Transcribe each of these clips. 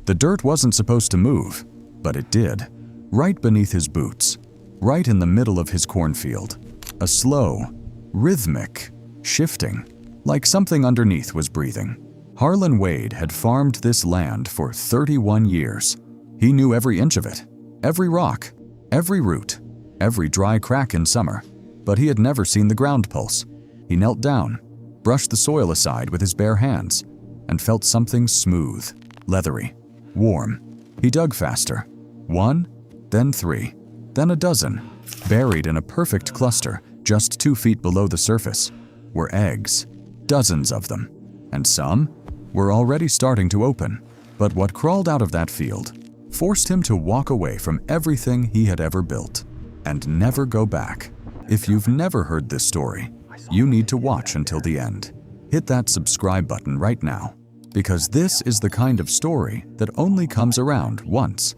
The dirt wasn't supposed to move, but it did. Right beneath his boots, right in the middle of his cornfield. A slow, rhythmic shifting, like something underneath was breathing. Harlan Wade had farmed this land for 31 years. He knew every inch of it, every rock, every root, every dry crack in summer, but he had never seen the ground pulse. He knelt down, brushed the soil aside with his bare hands, and felt something smooth, leathery, warm. He dug faster. 1, then 3, then a dozen. Buried in a perfect cluster just 2 feet below the surface were eggs, dozens of them, and some were already starting to open. But what crawled out of that field forced him to walk away from everything he had ever built and never go back. If you've never heard this story, you need to watch until the end. Hit that subscribe button right now, because this is the kind of story that only comes around once.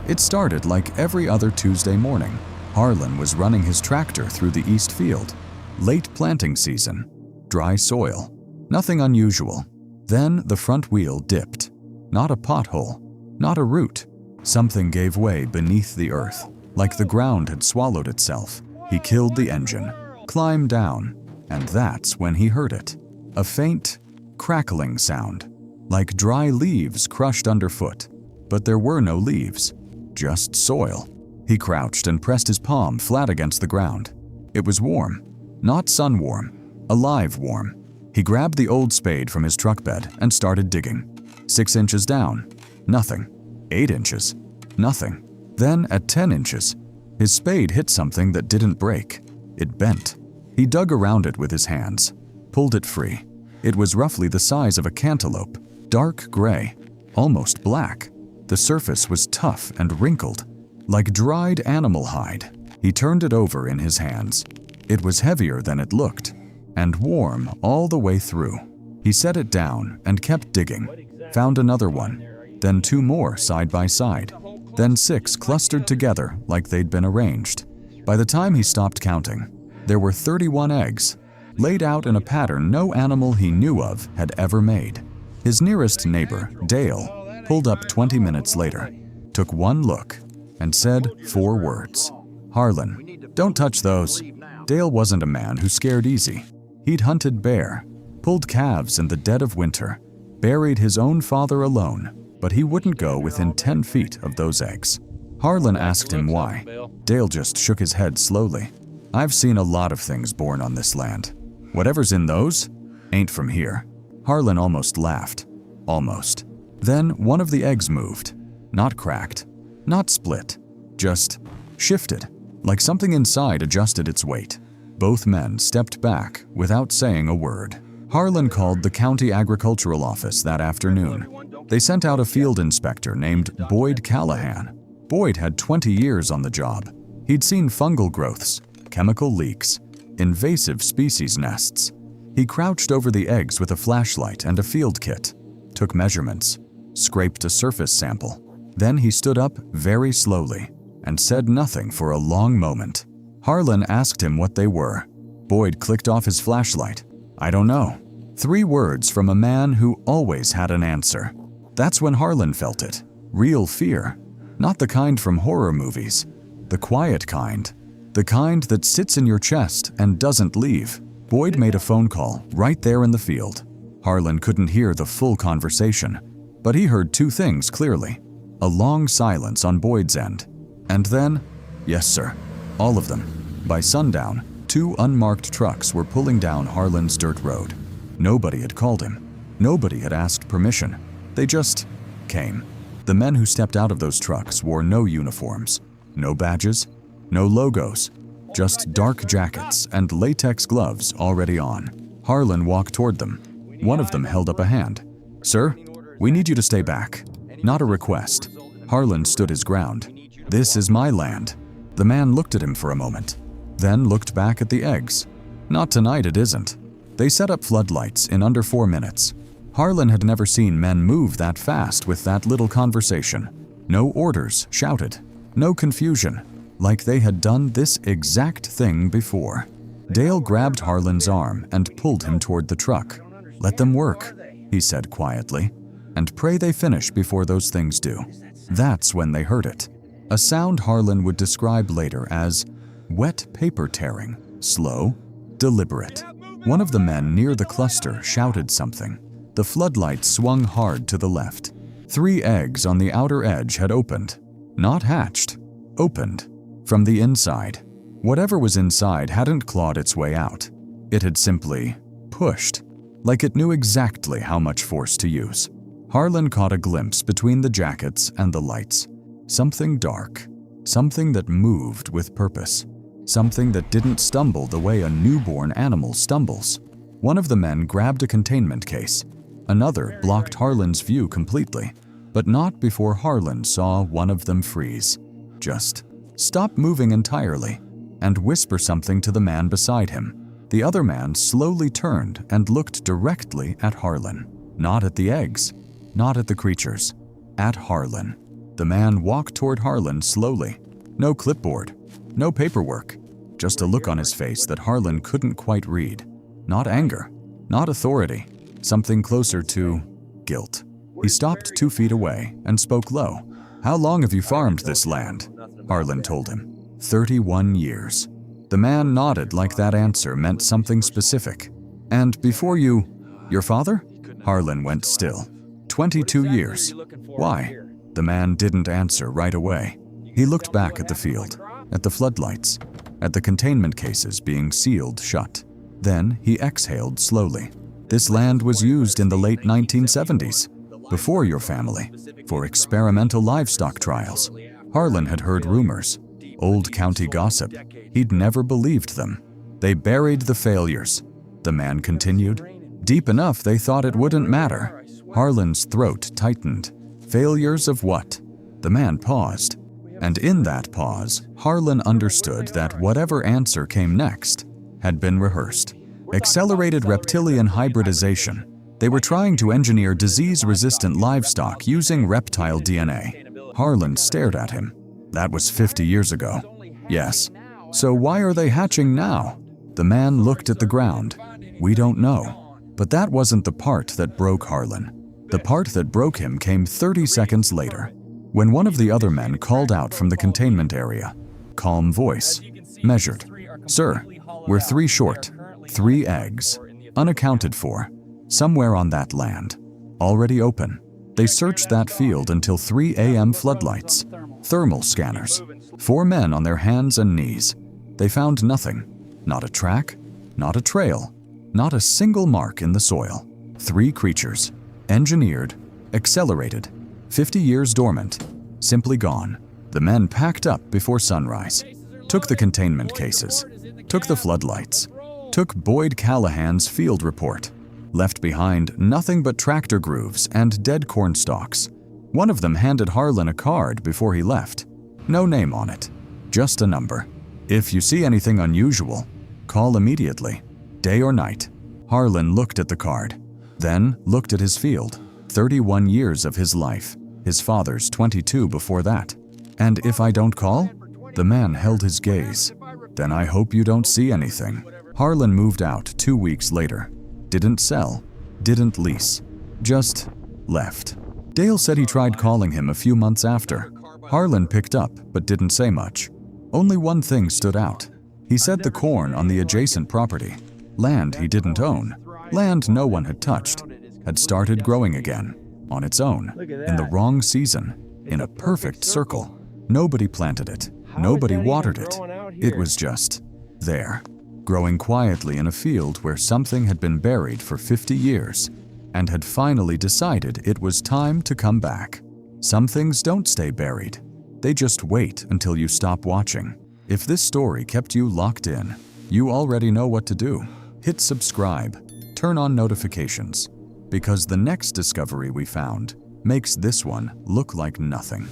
It started like every other Tuesday morning. Harlan was running his tractor through the east field. Late planting season, dry soil, nothing unusual. Then the front wheel dipped. Not a pothole, not a root. Something gave way beneath the earth, like the ground had swallowed itself. He killed the engine, climbed down, and that's when he heard it. A faint, crackling sound, like dry leaves crushed underfoot. But there were no leaves, just soil. He crouched and pressed his palm flat against the ground. It was warm, not sun warm, alive warm. He grabbed the old spade from his truck bed and started digging. 6 inches down, nothing. 8 inches, nothing. Then at 10 inches, his spade hit something that didn't break. It bent. He dug around it with his hands, pulled it free. It was roughly the size of a cantaloupe, dark gray, almost black. The surface was tough and wrinkled, like dried animal hide. He turned it over in his hands. It was heavier than it looked, and warm all the way through. He set it down and kept digging, found another one, then 2 more side by side, then 6 clustered together like they'd been arranged. By the time he stopped counting, there were 31 eggs, laid out in a pattern no animal he knew of had ever made. His nearest neighbor, Dale, pulled up 20 minutes later, took one look, and said 4 words. "Harlan, don't touch those." Dale wasn't a man who scared easy. He'd hunted bear, pulled calves in the dead of winter, buried his own father alone, but he wouldn't go within 10 feet of those eggs. Harlan asked him why. Dale just shook his head slowly. "I've seen a lot of things born on this land. Whatever's in those ain't from here." Harlan almost laughed. Almost. Then one of the eggs moved. Not cracked, not split, just shifted, like something inside adjusted its weight. Both men stepped back without saying a word. Harlan called the county agricultural office that afternoon. They sent out a field inspector named Boyd Callahan. Boyd had 20 years on the job. He'd seen fungal growths, chemical leaks, invasive species nests. He crouched over the eggs with a flashlight and a field kit, took measurements, scraped a surface sample. Then he stood up very slowly and said nothing for a long moment. Harlan asked him what they were. Boyd clicked off his flashlight. "I don't know." 3 words from a man who always had an answer. That's when Harlan felt it. Real fear. Not the kind from horror movies. The quiet kind. The kind that sits in your chest and doesn't leave. Boyd made a phone call right there in the field. Harlan couldn't hear the full conversation, but he heard 2 things clearly. A long silence on Boyd's end. And then, "Yes, sir. All of them." By sundown, 2 unmarked trucks were pulling down Harlan's dirt road. Nobody had called him. Nobody had asked permission. They just came. The men who stepped out of those trucks wore no uniforms, no badges, no logos, just dark jackets and latex gloves already on. Harlan walked toward them. One of them held up a hand. "Sir, we need you to stay back." Not a request. Harlan stood his ground. "This is my land." The man looked at him for a moment, then looked back at the eggs. "Not tonight, it isn't." They set up floodlights in under 4 minutes. Harlan had never seen men move that fast with that little conversation. No orders shouted, no confusion, like they had done this exact thing before. Dale grabbed Harlan's arm and pulled him toward the truck. "Let them work," he said quietly. and pray they finish before those things do. That's when they heard it. A sound Harlan would describe later as wet paper tearing, slow, deliberate. One of the men near the cluster shouted something. The floodlight swung hard to the left. 3 eggs on the outer edge had opened. Not hatched. Opened. From the inside. Whatever was inside hadn't clawed its way out. It had simply pushed, like it knew exactly how much force to use. Harlan caught a glimpse between the jackets and the lights. Something dark. Something that moved with purpose. Something that didn't stumble the way a newborn animal stumbles. One of the men grabbed a containment case. Another blocked Harlan's view completely, but not before Harlan saw one of them freeze. Just stop moving entirely and whisper something to the man beside him. The other man slowly turned and looked directly at Harlan. Not at the eggs, not at the creatures, at Harlan. The man walked toward Harlan slowly. No clipboard, no paperwork, just a look on his face that Harlan couldn't quite read. Not anger, not authority, something closer to guilt. He stopped 2 feet away and spoke low. "How long have you farmed this land?" Harlan told him. 31 years. The man nodded like that answer meant something specific. "And before you, your father?" Harlan went still. 22 years. "Why?" The man didn't answer right away. He looked back at the field, at the floodlights, at the containment cases being sealed shut. Then he exhaled slowly. "This land was used in the late 1970s, before your family, for experimental livestock trials." Harlan had heard rumors, old county gossip. He'd never believed them. "They buried the failures," the man continued. "Deep enough they thought it wouldn't matter." Harlan's throat tightened. Failures of what? The man paused. And in that pause, Harlan understood that whatever answer came next had been rehearsed. Accelerated reptilian hybridization. They were trying to engineer disease-resistant livestock using reptile DNA. Harlan stared at him. That was 50 years ago. Yes. So why are they hatching now? The man looked at the ground. We don't know. But that wasn't the part that broke Harlan. The part that broke him came 30 seconds later, when one of the other men called out from the containment area. Calm voice. Measured. "Sir, we're 3 short. 3 eggs. Unaccounted for. Somewhere on that land. Already open." They searched that field until 3 a.m. floodlights. Thermal scanners. 4 men on their hands and knees. They found nothing. Not a track. Not a trail. Not a single mark in the soil. 3 creatures. Engineered. Accelerated. 50 years dormant. Simply gone. The men packed up before sunrise. Took the containment cases. Took the floodlights. Took Boyd Callahan's field report. Left behind nothing but tractor grooves and dead corn stalks. One of them handed Harlan a card before he left. No name on it. Just a number. "If you see anything unusual, call immediately. Day or night." Harlan looked at the card. Then looked at his field. 31 years of his life. His father's 22 before that. "And if I don't call?" The man held his gaze. "Then I hope you don't see anything." Harlan moved out 2 weeks later. Didn't sell. Didn't lease. Just left. Dale said he tried calling him a few months after. Harlan picked up but didn't say much. Only one thing stood out. He said the corn on the adjacent property, land he didn't own, land no one had touched, had started growing again, on its own, in the wrong season, in a perfect circle. Nobody planted it. Nobody watered it. It was just there, growing quietly in a field where something had been buried for 50 years and had finally decided it was time to come back. Some things don't stay buried. They just wait until you stop watching. If this story kept you locked in, you already know what to do. Hit subscribe, turn on notifications, because the next discovery we found makes this one look like nothing.